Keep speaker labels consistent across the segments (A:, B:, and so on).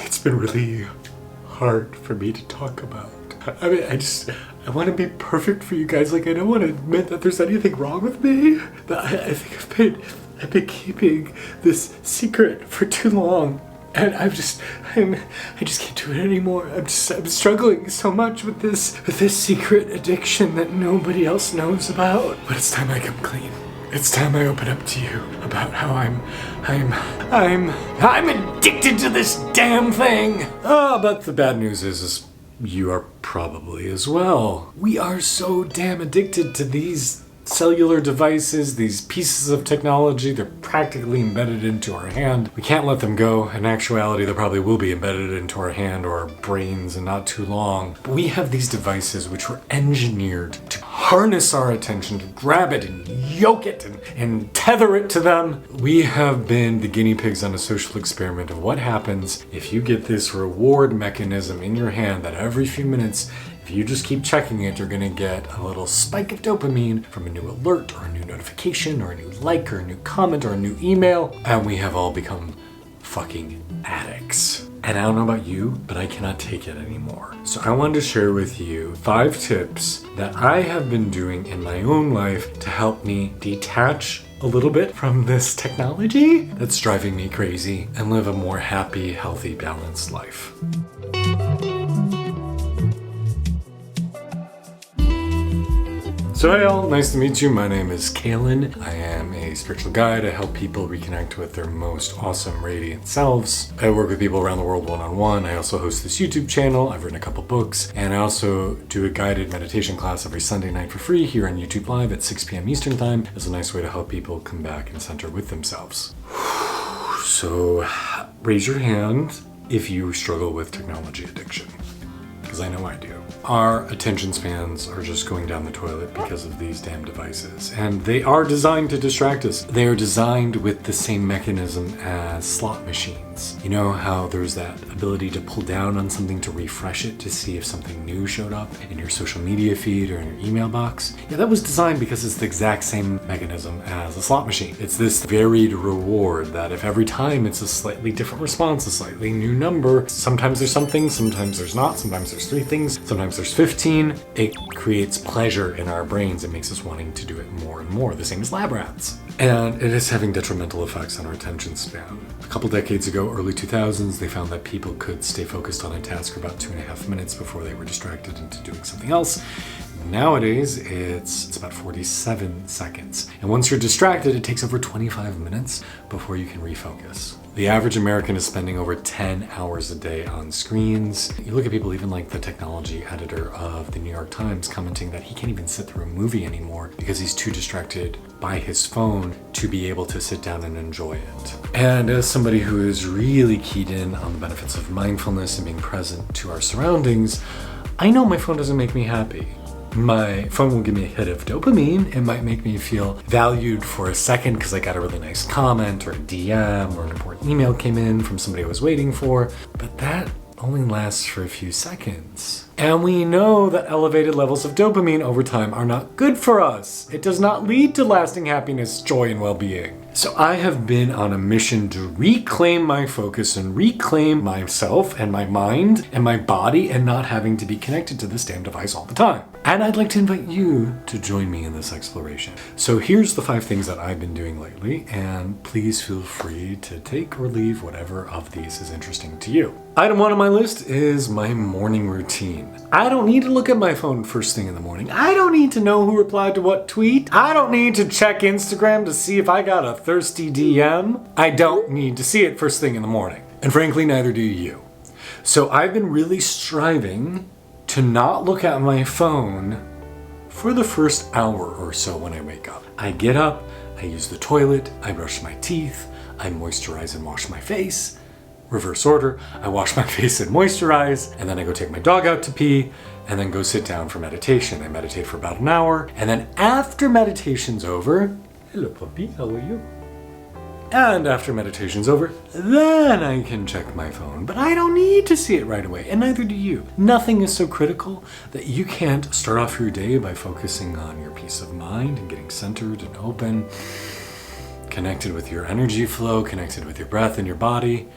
A: it's been really hard for me to talk about. I mean, I want to be perfect for you guys. Like, I don't want to admit that there's anything wrong with me. But I think I've been keeping this secret for too long. And I just can't do it anymore. I'm struggling so much with this secret addiction that nobody else knows about. But it's time I come clean. It's time I open up to you about how I'm addicted to this damn thing. But the bad news is you are probably as well. We are so damn addicted to these cellular devices, these pieces of technology. They're practically embedded into our hand. We can't let them go. In actuality, they probably will be embedded into our hand or our brains in not too long. But we have these devices which were engineered to harness our attention, to grab it and yoke it and tether it to them. We have been the guinea pigs on a social experiment of what happens if you get this reward mechanism in your hand that every few minutes, if you just keep checking it, you're gonna get a little spike of dopamine from a new alert or a new notification or a new like or a new comment or a new email, and we have all become fucking addicts. And I don't know about you, but I cannot take it anymore. So I wanted to share with you 5 tips that I have been doing in my own life to help me detach a little bit from this technology that's driving me crazy and live a more happy, healthy, balanced life. So hey all, nice to meet you. My name is Kalen. I am a spiritual guide. I help people reconnect with their most awesome, radiant selves. I work with people around the world one-on-one. I also host this YouTube channel. I've written a couple books, and I also do a guided meditation class every Sunday night for free here on YouTube Live at 6 p.m. Eastern Time. It's a nice way to help people come back and center with themselves. So raise your hand if you struggle with technology addiction, because I know I do. Our attention spans are just going down the toilet because of these damn devices. And they are designed to distract us. They are designed with the same mechanism as slot machines. You know how there's that ability to pull down on something to refresh it to see if something new showed up in your social media feed or in your email box? Yeah, that was designed because it's the exact same mechanism as a slot machine. It's this varied reward that if every time it's a slightly different response, a slightly new number, sometimes there's something, sometimes there's not, sometimes there's 3 things, sometimes there's 15, it creates pleasure in our brains. It makes us wanting to do it more and more, the same as lab rats. And it is having detrimental effects on our attention span. A couple decades ago, early 2000s, they found that people could stay focused on a task for about 2.5 minutes before they were distracted into doing something else. Nowadays, it's about 47 seconds. And once you're distracted, it takes over 25 minutes before you can refocus. The average American is spending over 10 hours a day on screens. You look at people, even like the technology editor of the New York Times, commenting that he can't even sit through a movie anymore because he's too distracted by his phone to be able to sit down and enjoy it. And as somebody who is really keyed in on the benefits of mindfulness and being present to our surroundings, I know my phone doesn't make me happy. My phone will give me a hit of dopamine. It might make me feel valued for a second because I got a really nice comment or a DM or an important email came in from somebody I was waiting for, but that only lasts for a few seconds. And we know that elevated levels of dopamine over time are not good for us. It does not lead to lasting happiness, joy, and well-being. So I have been on a mission to reclaim my focus and reclaim myself and my mind and my body and not having to be connected to this damn device all the time. And I'd like to invite you to join me in this exploration. So here's the 5 things that I've been doing lately, and please feel free to take or leave whatever of these is interesting to you. Item 1 on my list is my morning routine. I don't need to look at my phone first thing in the morning. I don't need to know who replied to what tweet. I don't need to check Instagram to see if I got a thirsty DM. I don't need to see it first thing in the morning. And frankly, neither do you. So I've been really striving to not look at my phone for the first hour or so when I wake up. I get up, I use the toilet, I brush my teeth, I moisturize and wash my face. Reverse order, I wash my face and moisturize, and then I go take my dog out to pee, and then go sit down for meditation. I meditate for about an hour, and then after meditation's over, hello puppy, how are you? And after meditation's over, then I can check my phone. But I don't need to see it right away, and neither do you. Nothing is so critical that you can't start off your day by focusing on your peace of mind and getting centered and open, connected with your energy flow, connected with your breath and your body,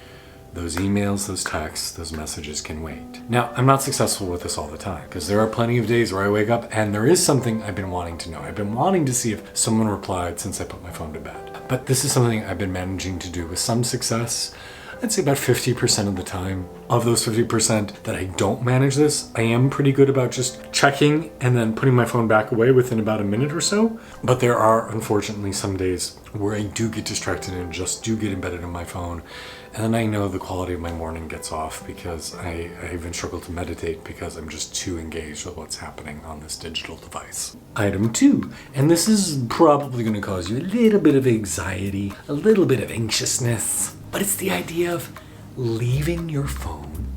A: Those emails, those texts, those messages can wait. Now, I'm not successful with this all the time because there are plenty of days where I wake up and there is something I've been wanting to know. I've been wanting to see if someone replied since I put my phone to bed. But this is something I've been managing to do with some success. I'd say about 50% of the time. Of those 50% that I don't manage this, I am pretty good about just checking and then putting my phone back away within about a minute or so. But there are, unfortunately, some days where I do get distracted and just do get embedded in my phone. And then I know the quality of my morning gets off because I even struggle to meditate because I'm just too engaged with what's happening on this digital device. Item 2, and this is probably going to cause you a little bit of anxiety, a little bit of anxiousness, but it's the idea of leaving your phone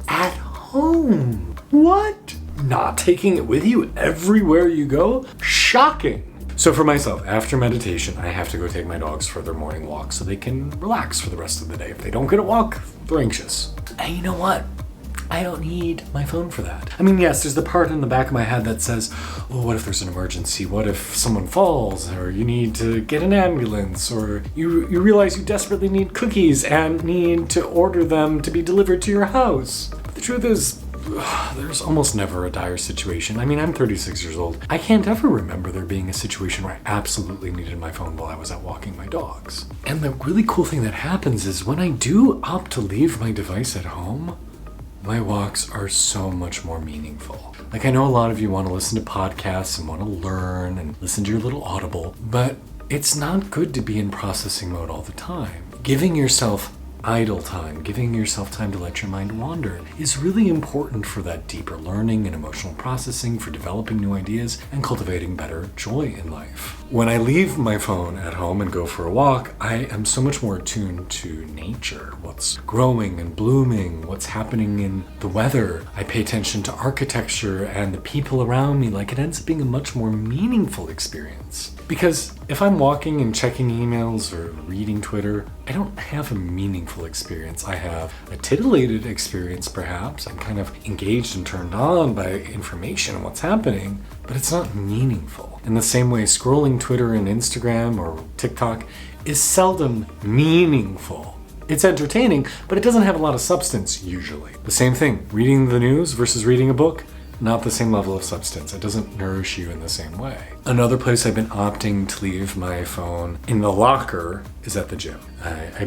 A: at home. What? Not taking it with you everywhere you go? Shocking. So for myself, after meditation, I have to go take my dogs for their morning walk so they can relax for the rest of the day. If they don't get a walk, they're anxious. And you know what? I don't need my phone for that. I mean, yes, there's the part in the back of my head that says, well, what if there's an emergency? What if someone falls? Or you need to get an ambulance? Or you realize you desperately need cookies and need to order them to be delivered to your house. But the truth is, there's almost never a dire situation. I mean, I'm 36 years old. I can't ever remember there being a situation where I absolutely needed my phone while I was out walking my dogs. And the really cool thing that happens is when I do opt to leave my device at home, my walks are so much more meaningful. Like, I know a lot of you want to listen to podcasts and want to learn and listen to your little Audible, but it's not good to be in processing mode all the time. Giving yourself idle time, giving yourself time to let your mind wander is really important for that deeper learning and emotional processing, for developing new ideas and cultivating better joy in life. When I leave my phone at home and go for a walk, I am so much more attuned to nature, what's growing and blooming, what's happening in the weather. I pay attention to architecture and the people around me. Like, it ends up being a much more meaningful experience. Because if I'm walking and checking emails or reading Twitter, I don't have a meaningful experience. I have a titillated experience, perhaps. I'm kind of engaged and turned on by information and what's happening, but it's not meaningful. In the same way, scrolling Twitter and Instagram or TikTok is seldom meaningful. It's entertaining, but it doesn't have a lot of substance usually. The same thing, reading the news versus reading a book, not the same level of substance. It doesn't nourish you in the same way. Another place I've been opting to leave my phone in the locker is at the gym. I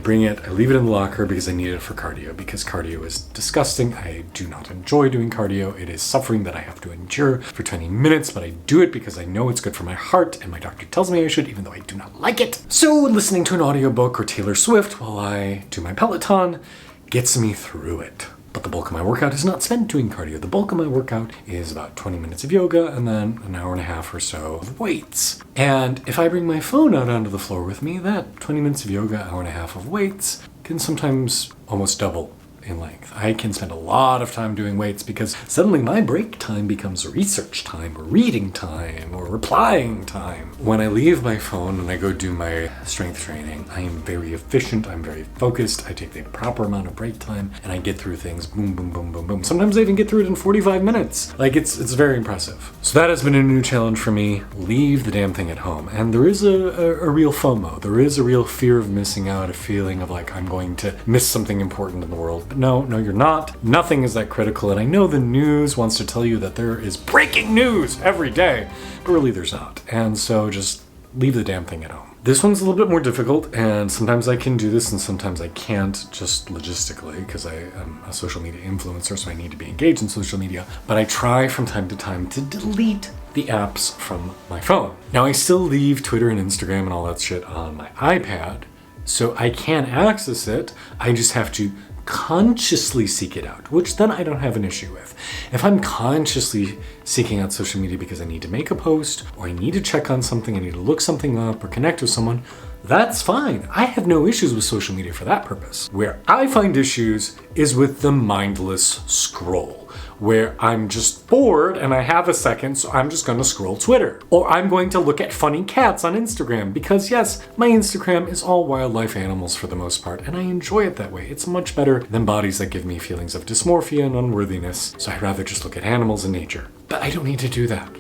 A: leave it in the locker because I need it for cardio, because cardio is disgusting. I do not enjoy doing cardio. It is suffering that I have to endure for 20 minutes, but I do it because I know it's good for my heart and my doctor tells me I should, even though I do not like it. So listening to an audiobook or Taylor Swift while I do my Peloton gets me through it. But the bulk of my workout is not spent doing cardio. The bulk of my workout is about 20 minutes of yoga and then an hour and a half or so of weights. And if I bring my phone out onto the floor with me, that 20 minutes of yoga, hour and a half of weights can sometimes almost double in length. I can spend a lot of time doing weights because suddenly my break time becomes research time or reading time or replying time. When I leave my phone and I go do my strength training, I am very efficient, I'm very focused, I take the proper amount of break time and I get through things boom, boom, boom, boom, boom. Sometimes I even get through it in 45 minutes. Like, it's very impressive. So that has been a new challenge for me. Leave the damn thing at home. And there is a real FOMO. There is a real fear of missing out, a feeling of like I'm going to miss something important in the world. But no, you're not. Nothing is that critical. And I know the news wants to tell you that there is breaking news every day, but really there's not. And so just leave the damn thing at home. This one's a little bit more difficult, and sometimes I can do this and sometimes I can't, just logistically, because I am a social media influencer, so I need to be engaged in social media. But I try from time to time to delete the apps from my phone. Now, I still leave Twitter and Instagram and all that shit on my iPad, so I can access it. I just have to consciously seek it out, which then I don't have an issue with. If I'm consciously seeking out social media because I need to make a post, or I need to check on something, I need to look something up or connect with someone, that's fine. I have no issues with social media for that purpose. Where I find issues is with the mindless scroll, where I'm just bored and I have a second, so I'm just going to scroll Twitter. Or I'm going to look at funny cats on Instagram, because yes, my Instagram is all wildlife animals for the most part, and I enjoy it that way. It's much better than bodies that give me feelings of dysmorphia and unworthiness, so I'd rather just look at animals and nature. But I don't need to do that.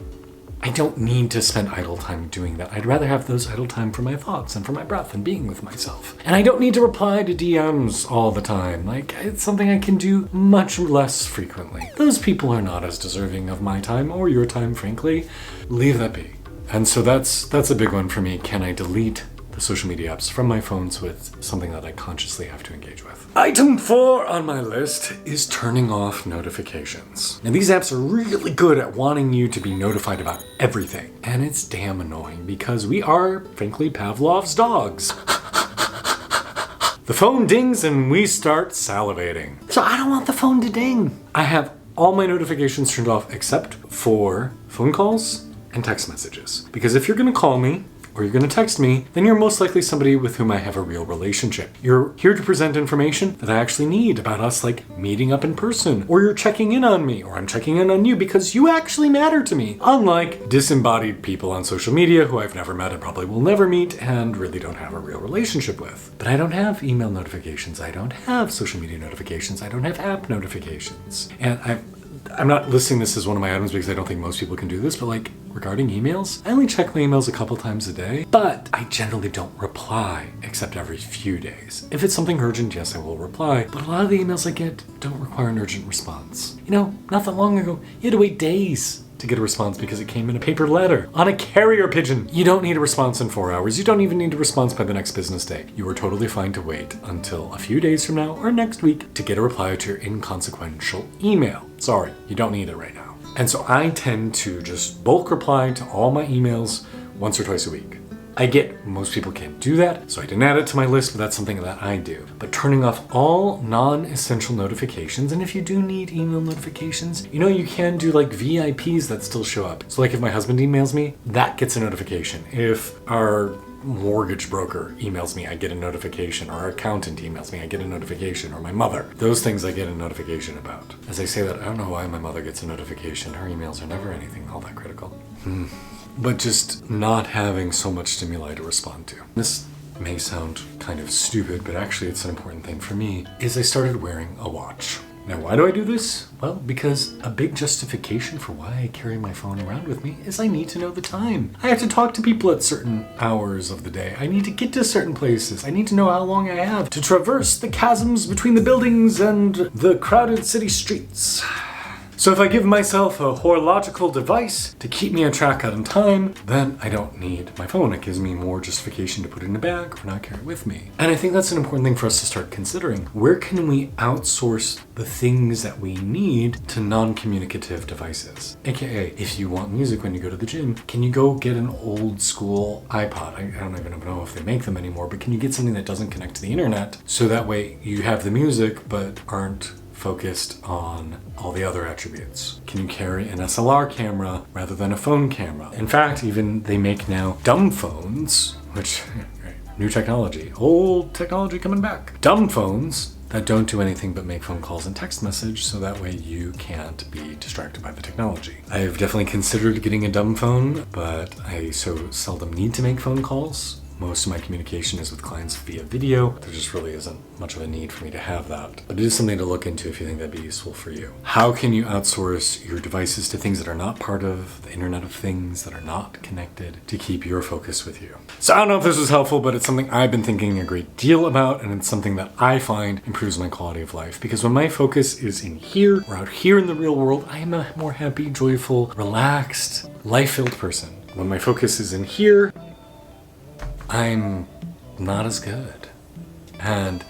A: I don't need to spend idle time doing that. I'd rather have those idle time for my thoughts and for my breath and being with myself. And I don't need to reply to DMs all the time. Like, it's something I can do much less frequently. Those people are not as deserving of my time or your time, frankly. Leave that be. And so that's a big one for me. Can I delete the social media apps from my phone so it's something that I consciously have to engage with? Item 4 on my list is turning off notifications. Now, these apps are really good at wanting you to be notified about everything. And it's damn annoying because we are, frankly, Pavlov's dogs. The phone dings and we start salivating. So I don't want the phone to ding. I have all my notifications turned off except for phone calls and text messages. Because if you're gonna call me, or you're going to text me, then you're most likely somebody with whom I have a real relationship. You're here to present information that I actually need about us, like meeting up in person, or you're checking in on me, or I'm checking in on you because you actually matter to me. Unlike disembodied people on social media who I've never met and probably will never meet and really don't have a real relationship with. But I don't have email notifications. I don't have social media notifications. I don't have app notifications. And I'm not listing this as one of my items because I don't think most people can do this, but like regarding emails, I only check my emails a couple times a day, but I generally don't reply except every few days. If it's something urgent, yes, I will reply, but a lot of the emails I get don't require an urgent response. You know, not that long ago, you had to wait days to get a response because it came in a paper letter on a carrier pigeon. You don't need a response in 4 hours. You don't even need a response by the next business day. You are totally fine to wait until a few days from now or next week to get a reply to your inconsequential email. Sorry, you don't need it right now. And so I tend to just bulk reply to all my emails once or twice a week. I get most people can't do that, so I didn't add it to my list, but that's something that I do. But turning off all non-essential notifications, and if you do need email notifications, you know you can do like VIPs that still show up. So like if my husband emails me, that gets a notification. If our mortgage broker emails me, I get a notification, or our accountant emails me, I get a notification, or my mother. Those things I get a notification about. As I say that, I don't know why my mother gets a notification. Her emails are never anything all that critical. But just not having so much stimuli to respond to. This may sound kind of stupid, but actually it's an important thing for me, is I started wearing a watch. Now, why do I do this? Well, because a big justification for why I carry my phone around with me is I need to know the time. I have to talk to people at certain hours of the day. I need to get to certain places. I need to know how long I have to traverse the chasms between the buildings and the crowded city streets. So if I give myself a horological device to keep me on track on time, then I don't need my phone. It gives me more justification to put it in a bag or not carry it with me. And I think that's an important thing for us to start considering. Where can we outsource the things that we need to non-communicative devices? AKA, if you want music when you go to the gym, can you go get an old school iPod? I don't even know if they make them anymore, but can you get something that doesn't connect to the internet so that way you have the music but aren't focused on all the other attributes? Can you carry an SLR camera rather than a phone camera? In fact, even they make now dumb phones, which, new technology, old technology coming back. Dumb phones that don't do anything but make phone calls and text message, so that way you can't be distracted by the technology. I've definitely considered getting a dumb phone, but I so seldom need to make phone calls. Most of my communication is with clients via video. There just really isn't much of a need for me to have that. But it is something to look into if you think that'd be useful for you. How can you outsource your devices to things that are not part of the Internet of Things, that are not connected, to keep your focus with you? So I don't know if this was helpful, but it's something I've been thinking a great deal about, and it's something that I find improves my quality of life. Because when my focus is in here, or out here in the real world, I am a more happy, joyful, relaxed, life-filled person. When my focus is in here, I'm not as good. And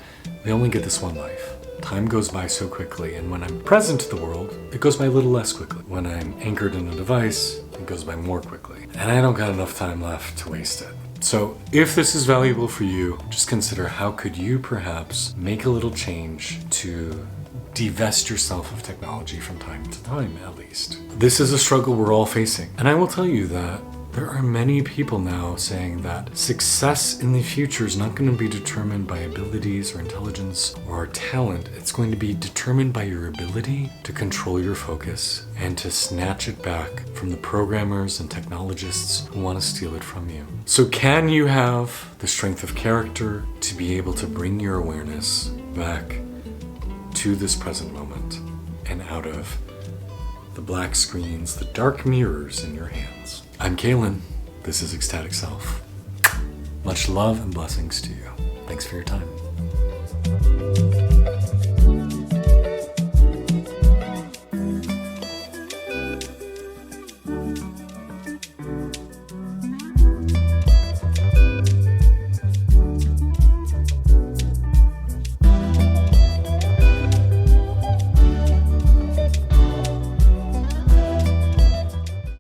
A: we only get this one life. Time goes by so quickly, and when I'm present to the world, it goes by a little less quickly. When I'm anchored in a device, it goes by more quickly. And I don't got enough time left to waste it. So if this is valuable for you, just consider how could you perhaps make a little change to divest yourself of technology from time to time, at least. This is a struggle we're all facing. And I will tell you that there are many people now saying that success in the future is not going to be determined by abilities or intelligence or talent. It's going to be determined by your ability to control your focus and to snatch it back from the programmers and technologists who want to steal it from you. So can you have the strength of character to be able to bring your awareness back to this present moment and out of the black screens, the dark mirrors in your hands. I'm Kalen. This is Ecstatic Self. Much love and blessings to you. Thanks for your time.